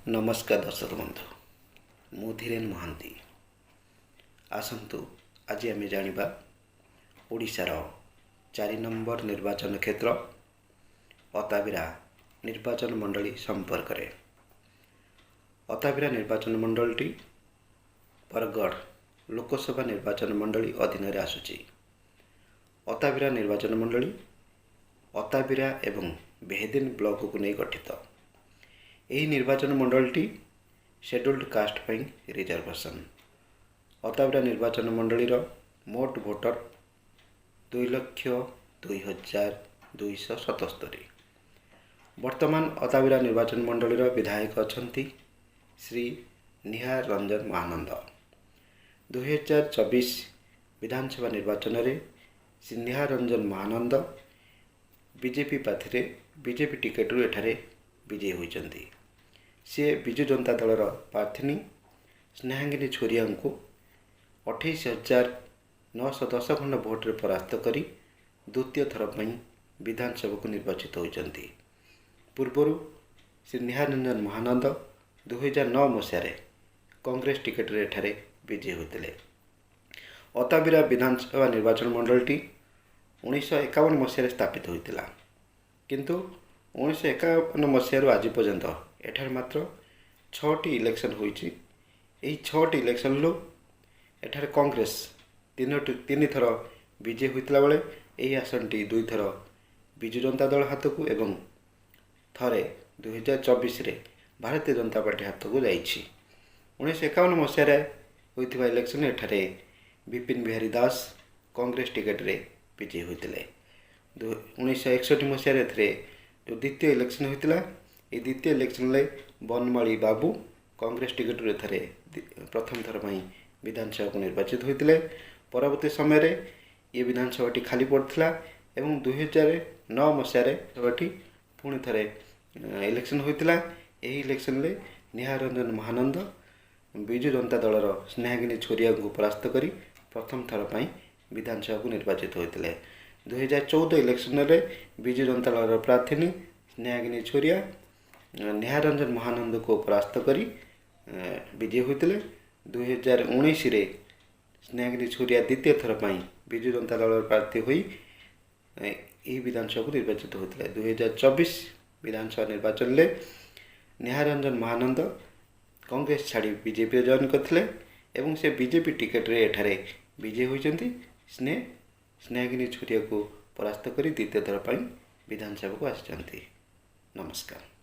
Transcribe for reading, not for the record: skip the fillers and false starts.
नमस्कार दर्शक बंधु मु धीरेन महांती आसंतु आज आम जानिबा ओडिशार 4 नंबर निर्वाचन क्षेत्र अत्ताबिरा निर्वाचन मंडली संपर्क में। अत्ताबिरा निर्वाचन मंडलटी बरगढ़ लोकसभा निर्वाचन मंडली अधीन रे आसुची। अत्ताबिरा निर्वाचन मंडली अत्ताबिरा एवं बेहेदिन ब्लॉक को नहीं गठित। यही निर्वाचन मंडलटी शेड्यूल्ड कास्ट पर रिजर्वेशन। अत्ताबिरा निर्वाचन मंडली मोट भोटर 2,02,277। वर्तमान अत्ताबिरा निर्वाचन मंडली विधायक अछंती श्री निहार रंजन महानंद। 2024 विधानसभा निर्वाचन में Shri Nihar Ranjan Mahanand BJP party BJP ticket एठारे विजयी होती। सी विजु जनता दलर प्रार्थी स्नेहांगिनी छोरिया को 28,910 खंड भोट्रे परास्त कर द्वितीय थर पर विधानसभा को निर्वाचित होती। पूर्वर श्री निहार रंजन महानंद 2009 मसीह कांग्रेस टिकेट एठारे विजयी होते। अत्ताबिरा विधानसभा निर्वाचन मंडलटी 1951 मसीह स्थापित होता, किंतु 1951 मसीह आज पर्यंत एठार मात्र 6टी इलेक्शन होइछि। एही 6टी इलेक्शन लो एठार कांग्रेस तीन थर विजय होता बेले यही आसनटी 2 थर विजु जनता दल हाथ को एवं थरे 2024 रे भारतीय जनता पार्टी हाथ को जाइछि। 1951 मसीह होइथिबा इलेक्शन एठारे विपिन बिहारी दास कांग्रेस टिकेट रे विजयी होते। 1961 मसीह जो द्वितीय इलेक्शन होता ये द्वितीय इलेक्शन में बनमाली बाबू कांग्रेस टिकेट थे प्रथम थर पर विधानसभा को निर्वाचित होते। परवर्ती समय रे ये विधानसभाटी खाली पड़ता एवं 2009 मसीह सभाटी पुणी थे इलेक्शन होता। यही इलेक्शन में निहार रंजन महानंद विजु जनता दलर स्नेहांगिनी छोरिया को परास्त कर प्रथम थर पर विधानसभा को निर्वाचित होते। 2014 इलेक्शन में विजु जनता दलर प्रार्थी स्नेहांगिनी छोरिया निहार रंजन महानंद को परास्त कर विजयी होते। 2019 रे स्नेहांगिनी छोरिया द्वितीय थर पर विजु जनता दल प्रार्थी हुई यही विधानसभा को निर्वाचित होते। 2024 विधानसभा निर्वाचन में निहार रंजन महानंद कांग्रेस छाड़ी बीजेपी जॉइन करते एवं से बीजेपी टिकेट रे एठारे विजयी होती। स्नेहांगिनी छोरिया को परास्त कर द्वितीय थर पर विधानसभा को आसी। नमस्कार।